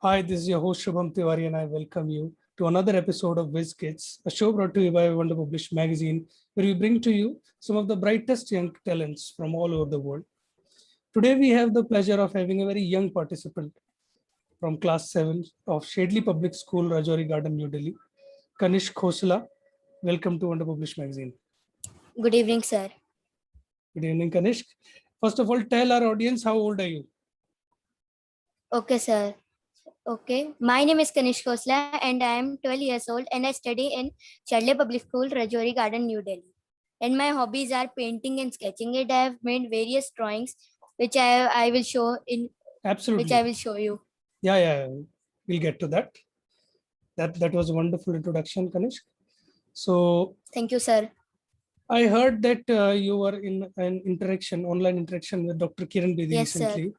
Hi, this is your host Shubham Tiwari, and I welcome you to another episode of Whiz Kids, a show brought to you by Wonder Published magazine, where we bring to you some of the brightest young talents from all over the world. Today, we have the pleasure of having a very young participant from Class 7 of Shedley Public School, Rajouri Garden, New Delhi, Kanishk Khosla. Welcome to Wonder Published magazine. Good evening, sir. Good evening, Kanishk. First of all, tell our audience how old are you? Okay, sir. Okay. My name is Kanishk Khosla and I am 12 years old and I study in Shedley Public School, Rajouri Garden, New Delhi. And my hobbies are painting and sketching. I have made various drawings which I will show in Absolutely. which I will show you. Yeah. We'll get to that. That was a wonderful introduction, Kanishk. So Thank you, sir. I heard that you were in an online interaction with Dr. Kiran Bedi Yes, recently. sir.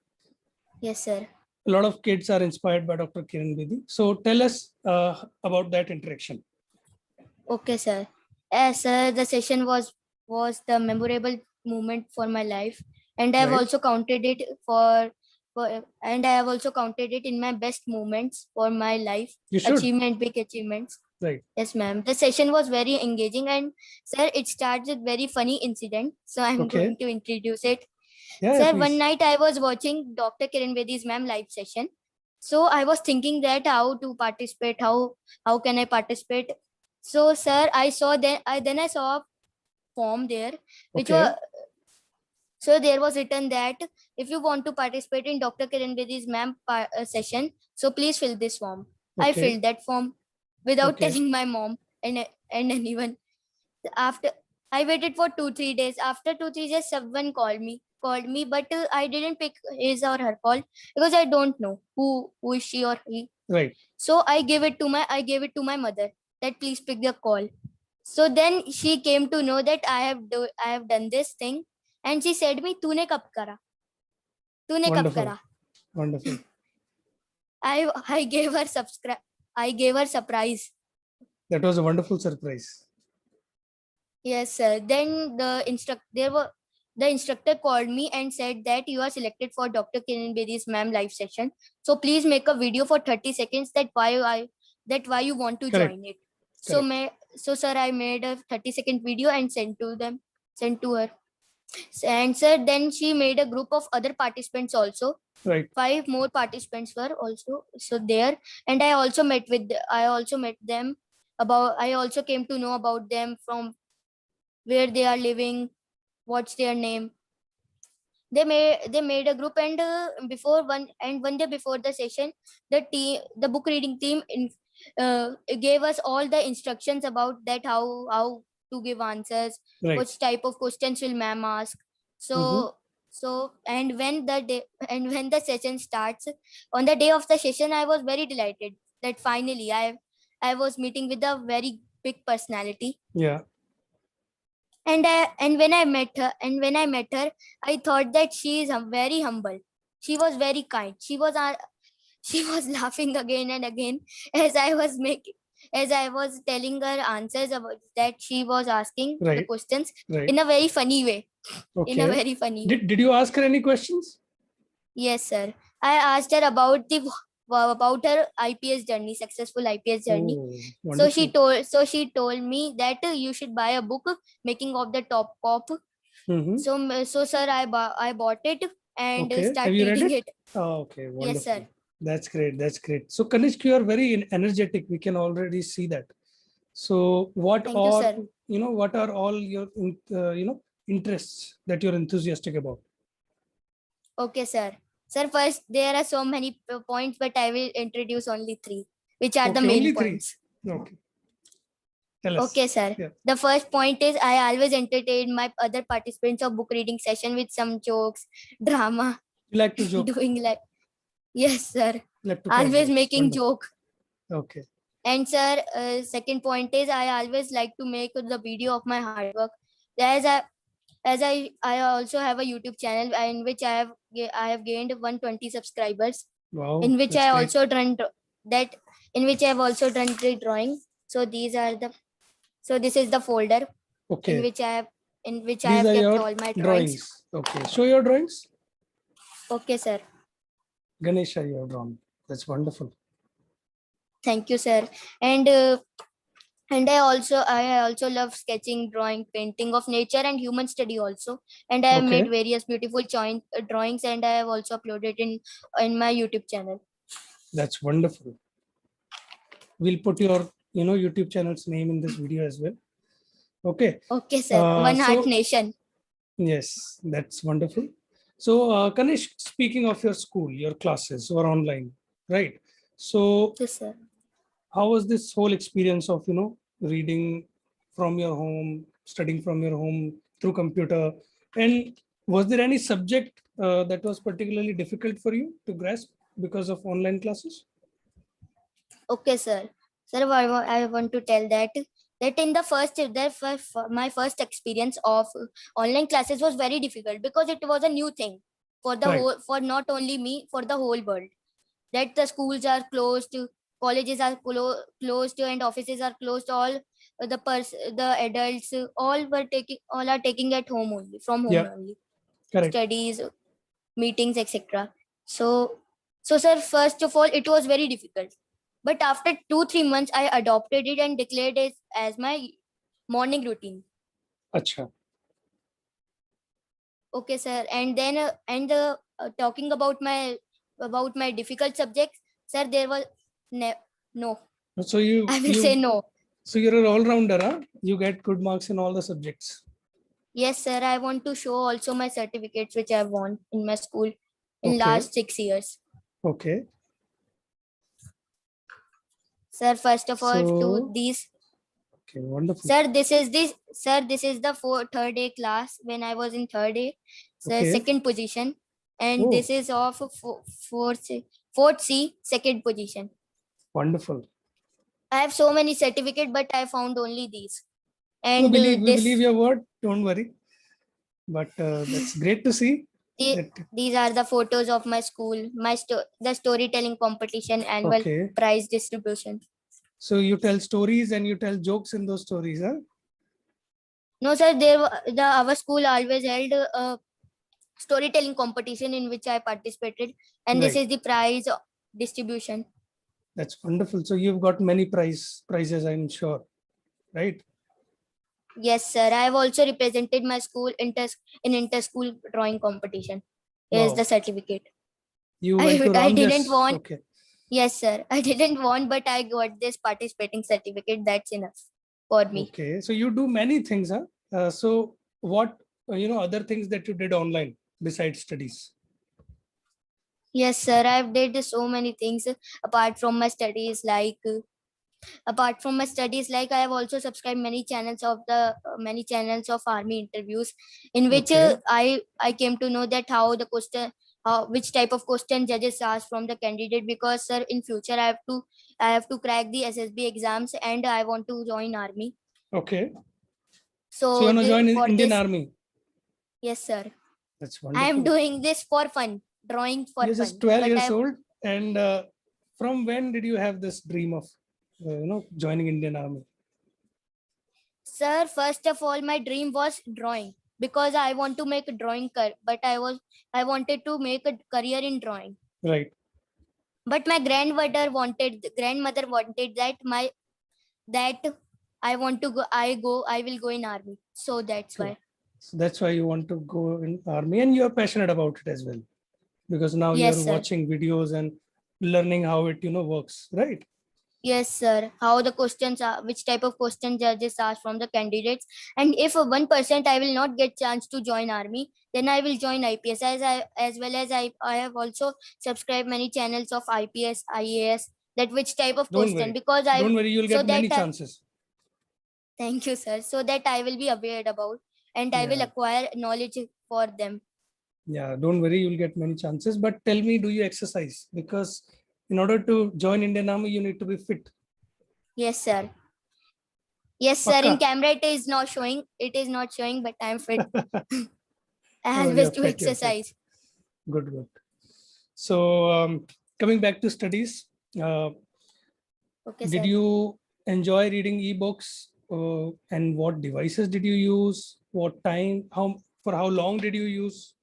Yes, sir. A lot of kids are inspired by Dr. Kiran Bedi. So tell us about that interaction. Okay, sir. Yes, sir. The session was the memorable moment for my life, and I have Right. also counted it and I have also counted it in my best moments for my life. You should. Big achievements. Right. Yes, ma'am. The session was very engaging, and sir, it starts with very funny incident. So I'm Okay. going to introduce it. Yeah, Sir, please. one night I was watching Dr. Kiran Bedi's ma'am live session. So I was thinking that how to participate, how can I participate. So sir, I saw I saw a form there, which Okay. was so there was written that if you want to participate in Dr. Kiran Bedi's ma'am session, so please fill this form. I Okay. filled that form without Okay. telling my mom and anyone. After I waited for 2-3 days. After 2-3 days, someone called me, but I didn't pick his or her call because I don't know who is she or he. Right. So I gave it to my mother that please pick the call. So then she came to know that I have done this thing, and she said me, "तूने कब करा? तूने कब Wonderful. करा?" Wonderful. I gave her surprise. That was a wonderful surprise. Yes, sir. Then the instructor called me and said that you are selected for Dr. Kiran Bedi's ma'am live session. So please make a video for 30 seconds that why you want to Correct. join it. So sir, I made a 30-second video and sent to her. And sir, then she made a group of other participants also. Right. 5 more participants were also there, and I also met them I also came to know about them, from where they are living, what's their name. They made a group, and one day before the session, the book reading team gave us all the instructions about that how to give answers, Right. which type of questions will ma'am ask. And when the session starts, on the day of the session, I was very delighted that finally I was meeting with a very big personality. Yeah. And when I met her, I thought that she is very humble. She was very kind. She was laughing again and again as I was telling her answers about that she was asking the Right. questions Right. in a very funny way. Okay. In a very funny way. Did you ask her any questions? Yes, sir. I asked her about her IPS journey, successful IPS journey. Oh, So wonderful. she told me that you should buy a book, Making of the Top Cop. Mhm. So sir, I bought it and Okay. start Have you read reading it? Oh, okay. Wonderful. Yes, sir. That's great. That's great. So Kanishk, you are very energetic. We can already see that. So Thank you, sir. what are all your interests that you're enthusiastic about? Okay, sir. Sir, first there are so many points, but I will introduce only 3, which are the Okay, main only 3. points. Okay. Tell us. Okay, sir. Yeah. The first point is I always entertain my other participants of book reading session with some jokes, drama. You like to joke? Doing like, yes, sir. Like to crack Always jokes. making Wonderful. joke. Okay. And sir, second point is I always like to make the video of my hard work. I also have a YouTube channel in which I have gained 120 subscribers. Wow. In which that's I great. also done that. In which I have also done the drawing. So this is the folder. Okay. In which I have These kept are your all my drawings. drawings. Okay. Show your drawings. Okay, sir. Ganesha, you have drawn. That's wonderful. Thank you, sir. And I also love sketching, drawing, painting of nature and human study also. And I have Okay, made various beautiful drawings, and I have also uploaded in my YouTube channel. that's wonderful. We'll put your YouTube channel's name in this video as well. Okay. Okay, sir. One Heart So Nation. yes, that's wonderful. So Kanish, speaking of your school, your classes or online, right? So Yes, sir. how was this whole experience of reading from your home, studying from your home through computer, and was there any subject that was particularly difficult for you to grasp because of online classes? Okay, sir. Sir, I want to tell that in the my first experience of online classes was very difficult because it was a new thing for the Right. whole, for not only me, for the whole world. That the schools are closed, colleges are closed, and offices are closed. All the adults, all are taking at home only, from home Yeah, only, correct. studies, meetings, etc. So, sir, first of all, it was very difficult. But after 2-3 months, I adopted it and declared it as my morning routine. Acha. Okay, sir. And then talking about my difficult subjects, sir, there was no. So you I will say you no. so you're an all-rounder, huh? You get good marks in all the subjects. Yes, sir. I want to show also my certificates which I won in my school in Okay. last 6 years. Okay. Sir, first of all, to So these, okay, wonderful. sir, this is the third A class when I was in third A, sir, Okay. second position, and Oh, this is of fourth C, second position. wonderful. I have so many certificates, but I found only these. We And believe we believe your word. Don't worry. But that's great to see. the, That these are the photos of my school, the storytelling competition, annual okay. prize distribution. So you tell stories and you tell jokes in those stories, huh? No, sir, our school always held a storytelling competition in which I participated, and this Right. is the prize distribution. That's wonderful. So you've got many prizes, I'm sure, right? Yes, sir. I have also represented my school in inter-school drawing competition. Here's Wow. the certificate. You went to I didn't Ramjas. won. Okay. Yes, sir. I didn't won, but I got this participating certificate. That's enough for me. Okay. So you do many things, huh? So what other things that you did online besides studies? Yes, sir. I've did so many things apart from my studies. I have also subscribed many channels of army interviews, in which Okay. I came to know that how the question, how which type of question judges ask from the candidate, because sir, in future I have to crack the SSB exams and I want to join army. Okay. So you So want to join in for Indian this, Army? yes, sir, That's I am wonderful. doing this for fun, drawing for You're just fun. 12 But years I, old, and from when did you have this dream of joining Indian Army? sir, first of all, my dream was drawing because I want to make a but I wanted to make a career in drawing. Right. But my grandmother wanted that I will go in army. So that's Okay. why. So that's why you want to go in Army, and you're passionate about it as well, because now Yes, you're sir. watching videos and learning how it works, right? Yes, sir. How the questions are, which type of question judges ask from the candidates, and if 1% I will not get chance to join army, then I will join IPS. As well as I have also subscribed many channels of IPS, IAS. That which type of Don't question, worry. because Don't worry. You'll so get that many chances. thank you, sir. So that I will be aware about, and I will Yeah. acquire knowledge for them. Yeah. Don't worry. You'll get many chances. But tell me, do you exercise? Because in order to join Indian Army, you need to be fit. Yes, sir. Yes, sir. In Pakka. camera, it is not showing. It is not showing, but I am fit. I Oh, always you're do fit. You're fit. exercise. Good. Good. So coming back to studies, Okay, did sir. you enjoy reading ebooks? And what devices did you use? What time? For how long did you use?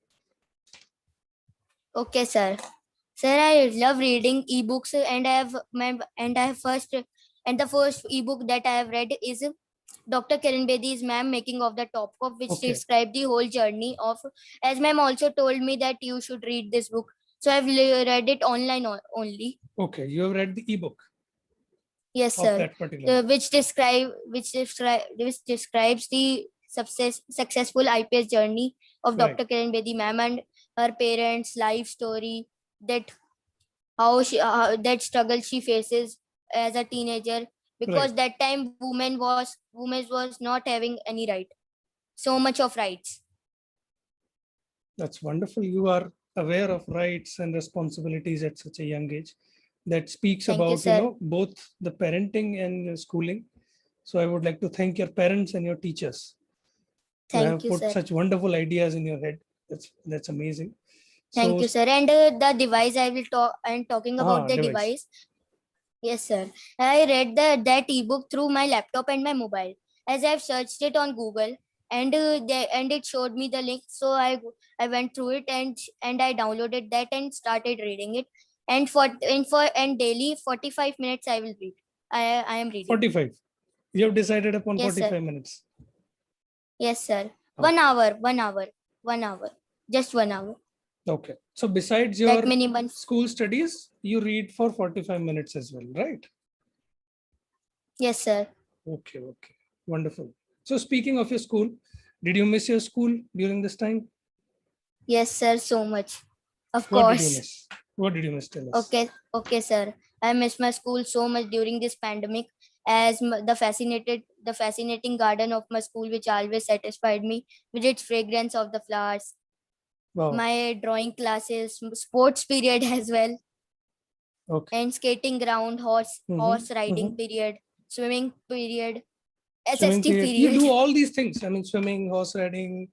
Okay, sir. Sir, I love reading ebooks, and the first ebook that I have read is Dr. Kiran Bedi's Ma'am Making of the Top Cop, which Okay. described the whole journey of, as ma'am also told me that you should read this book. So I've read it online only. Okay, you have read the ebook Yes, of sir. that particular. Which describes the successful IPS journey of Right. Dr. Kiran Bedi ma'am and her parents' life story, that how she that struggle she faces as a teenager, because Right. that time women was not having any right, so much of rights. That's wonderful. You are aware of rights and responsibilities at such a young age. That speaks Thank you, about, sir. both the parenting and schooling. So I would like to thank your parents and your teachers to Thank have you, put sir. such wonderful ideas in your head. That's amazing. Thank So, you, sir. And the device I'm talking about the device. Yes, sir. I read that ebook through my laptop and my mobile, as I've searched it on Google, and it showed me the link. So I went through it, and I downloaded that and started reading it. And daily 45 minutes I will read. I am reading. 45. You have decided upon Yes, 45 sir. minutes. Yes, sir. Okay. 1 hour, just 1 hour. Okay. So besides That your minimum. school studies, you read for 45 minutes as well, right? Yes, sir. Okay. Okay. Wonderful. So speaking of your school, did you miss your school during this time? Yes, sir. So much. Of What did you course. miss? What did you miss? Tell us. Okay, sir. I miss my school so much during this pandemic, as the fascinating garden of my school, which always satisfied me with its fragrance of the flowers. Wow. My drawing classes, sports period as well, Okay. and skating ground, horse riding mhm. period, swimming period, Swimming SST period. You period. do all these things. I mean, swimming, horse riding.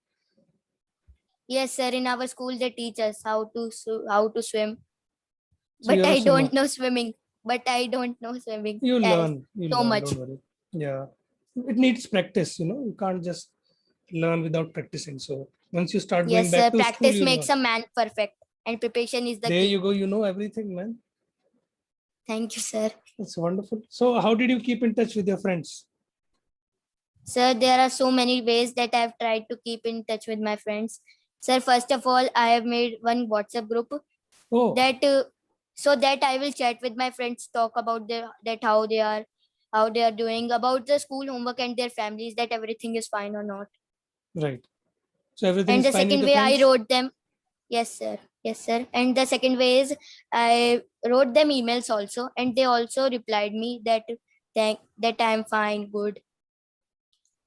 Yes, sir. In our school, they teach us how to swim, So but you're a I swimmer. don't know swimming. But I don't know swimming You as learn. You so learn. much. Don't worry. Yeah. It needs practice. You can't just learn without practicing. So once you start going Yes, sir. back to school, Practice you'll makes know. a man perfect, and preparation is the There key. you go. You know everything, man. Thank you, sir. That's wonderful. So how did you keep in touch with your friends? Sir, there are so many ways that I've tried to keep in touch with my friends. Sir, first of all, I have made one WhatsApp group Oh, that so that I will chat with my friends, talk about how they are doing, about the school homework and their families, that everything is fine or not. right. So everything And is the fine with second your way I friends? wrote them. Yes, sir. Yes, sir. And the second way is I wrote them emails also, and they also replied me that I'm fine, good.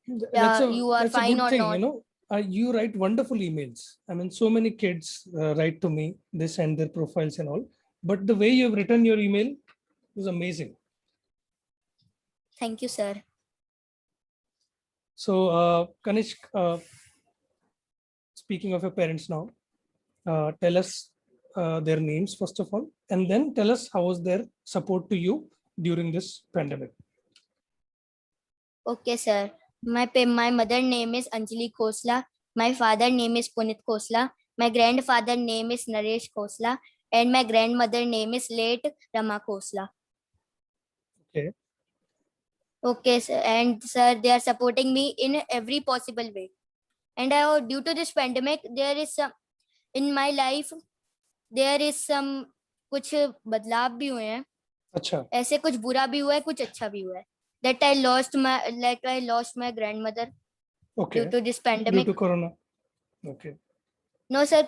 That's a You are that's a fine good or thing, not. You write wonderful emails. I mean, so many kids write to me, they send their profiles and all. But the way you've written your email is amazing. Thank you, sir. So, Kanishk, speaking of your parents now, tell us their names first of all, and then tell us how was their support to you during this pandemic. Okay, sir. My mother name is Anjali Khosla. My father name is Punit Khosla. My grandfather name is Naresh Khosla, and my grandmother name is late Rama Khosla. Okay. Okay, sir. And sir, they are supporting me in every possible way. And due to this pandemic, there is some in my life. There is some कुछ बदलाव भी हुए हैं. अच्छा. ऐसे कुछ बुरा भी हुआ है, कुछ अच्छा भी हुआ है. That I lost my grandmother. Okay. Due to this pandemic. Due to corona. Okay. No, sir,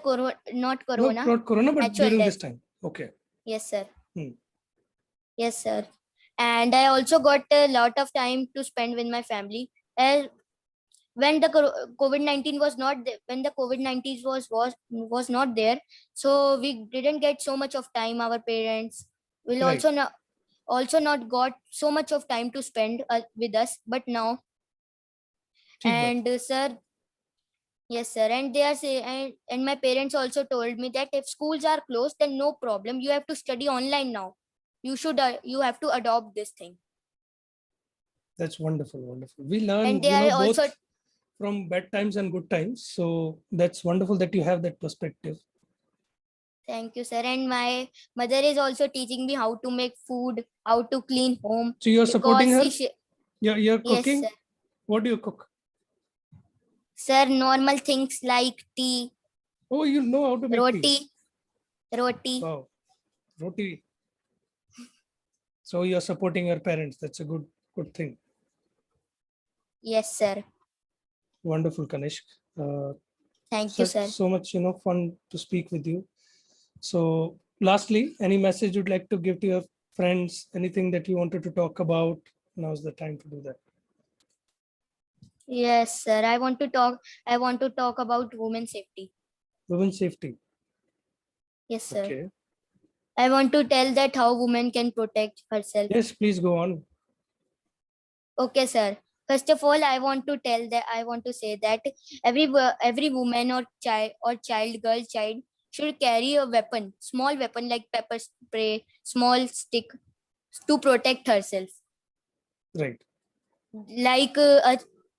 not corona. No, not corona, but Actual during death. this time. Okay. Yes, sir. Hmm. Yes, sir. And I also got a lot of time to spend with my family. When the COVID-19 was not there, when the COVID-19 was not there, so we didn't get so much of time. Our parents will Right. also not got so much of time to spend with us. But now, ठीक बात. and sir, yes, sir. And they are say, and my parents also told me that if schools are closed, then no problem. You have to study online now. You have to adopt this thing. That's wonderful, wonderful. We learn, And they are both also from bad times and good times. So that's wonderful that you have that perspective. Thank you, sir. And my mother is also teaching me how to make food, how to clean home. So you're supporting her? Because You're yes, cooking? sir. What do you cook? Sir, normal things like tea, Oh, you know how to make tea. roti. Wow, roti. So you're supporting your parents. That's a good thing. Yes, sir. Wonderful, Kanishk. Thank you, sir. So much, fun to speak with you. So lastly, any message you'd like to give to your friends? Anything that you wanted to talk about? Now's the time to do that. Yes, sir. I want to talk about women's safety. Women's safety. Yes, sir. Okay. I want to tell that how women can protect herself. Yes, please go on. Okay, sir. First of all, I want to say that every woman or girl child should carry a weapon, small weapon like pepper spray, small stick to protect herself. Right. Like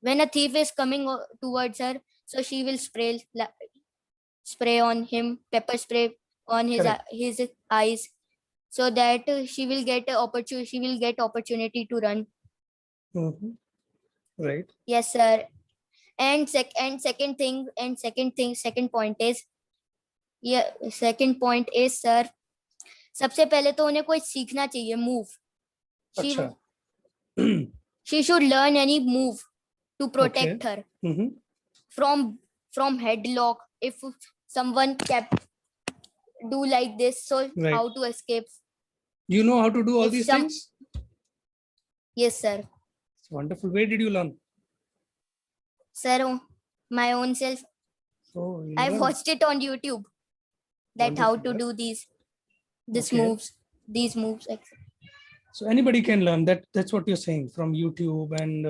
when a thief is coming towards her, so she will spray on him, pepper spray on Correct. his eyes, so that she will get opportunity to run. Mhm. Right. Yes, sir. And second point is, sir, सबसे पहले तो उन्हें कोई सीखना चाहिए move. अच्छा. She should learn any move to protect Okay. her Mhm. from headlock. If someone kept do like this, so Right. how to escape? You know how to do all If these some- things? Yes, sir. It's wonderful. Where did you learn? Sir, my own self. Oh, you I learned. watched it on YouTube. That how Wonderful, to yeah. do these Okay. these moves. So anybody can learn that. That's what you're saying from YouTube and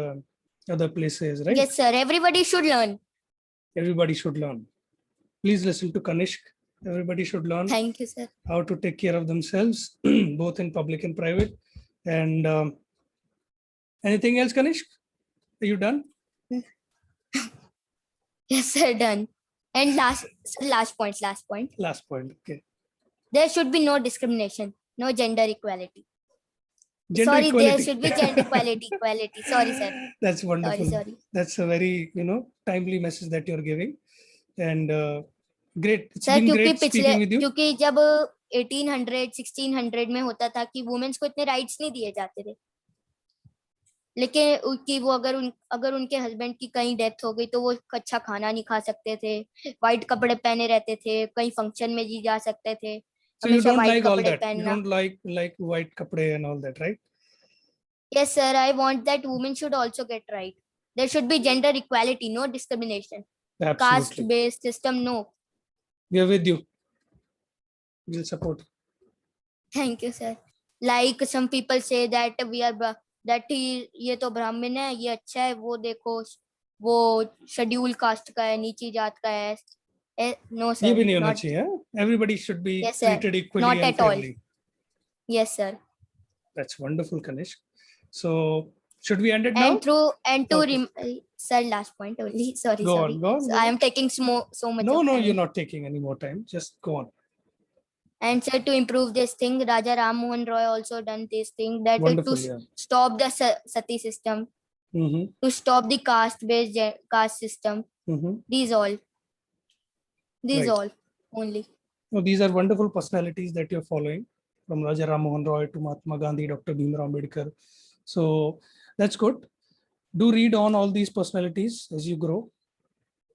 other places, right? Yes, sir. Everybody should learn. Everybody should learn. Please listen to Kanishk. Everybody should learn Thank you, sir. how to take care of themselves, both in public and private. And anything else, Kanishk? Are you done? Yes, sir. Done. And last point. Last point. Okay. There should be no discrimination, no gender equality. Gender Sorry, equality. there should be gender equality. Sorry, sir. That's wonderful. Sorry. That's a very timely message that you're giving, and great. It's sir been क्योंकि great speaking with you. क्योंकि जब 1800 1600 में होता था कि women's को इतने rights नहीं दिए जाते थे, लेकिन कि वो अगर उनके हस्बैंड की कहीं डेथ हो गई तो वो अच्छा खाना नहीं खा सकते थे, वाइट कपड़े पहने रहते थे, कहीं फंक्शन में जी जा सकते थे. So you don't white like all कपड़े that. You पहनना. don't like white kapde and all that, right? Yes, sir. I want that women should also get right. There should be gender equality, no discrimination. Absolutely. Caste-based system, no. We are with you. We'll support. Thank you, sir. Like some people say that ये तो ब्राह्मण है, ये अच्छा है, वो देखो वो शेड्यूल कास्ट का है, नीची जात का है. No, sir. ये भी नहीं होना चाहिए. Everybody should be Yes, sir. treated equally Not and at all. fairly. Yes, sir. That's wonderful, Kanishk. So should we end it now? And to Okay. sir, last point only. Sorry. Go on. So I am taking so much. No, of time. you're not taking any more time. Just go on. And sir, to improve this thing, Raja Ram Mohan Roy also done this thing that Wonderful, to yeah. stop the sati system, Mm-hmm. to stop the caste system. Mm-hmm. These all Right. all only. So these are wonderful personalities that you're following, from Raja Ram Mohan Roy to Mahatma Gandhi, Dr. Bhimrao Ambedkar. So that's good. Do read on all these personalities as you grow.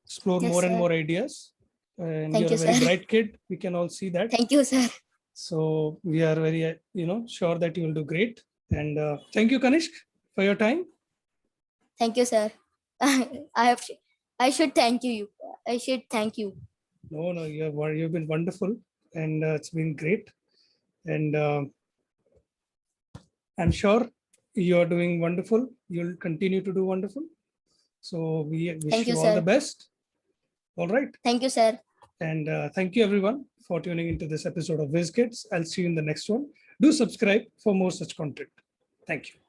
Explore Yes, more and sir. more ideas. And Thank you're you, a very sir. bright kid. We can all see that. Thank you, sir. So we are very, sure that you will do great. And thank you, Kanishk, for your time. Thank you, sir. I should thank you. I should thank you. No, you've been wonderful, and it's been great. And I'm sure you're doing wonderful. You'll continue to do wonderful. So we wish Thank you you, all sir. the best. All right. Thank you, sir. And thank you, everyone, for tuning into this episode of WizKids. I'll see you in the next one. Do subscribe for more such content. Thank you.